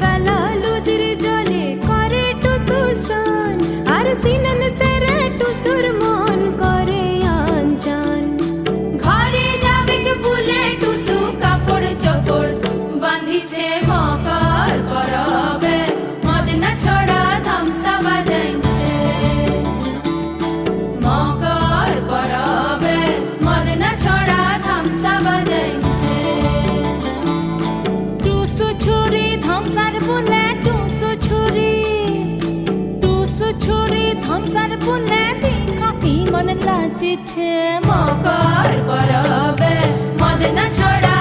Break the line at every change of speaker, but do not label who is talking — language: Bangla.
বেলা লুদির জলে করে টুসু সান আর সিনন সেরে টুসুর মন করে আনজান ঘরে যাবে কে ভুলে টুসু কাপড় চোপড় বাঁধিছে মকর পরবে মদ না ছড়া ধামসা বাজাইছে মকর পরবে মদ না ছড়া ধামসা বাজাইছে
টুসু ছুরি ধামসার বুলে টুসু ছুরি ধামসার বুলে দেখা কি মন লাচিছে
মকর পরবে মদ না ছড়া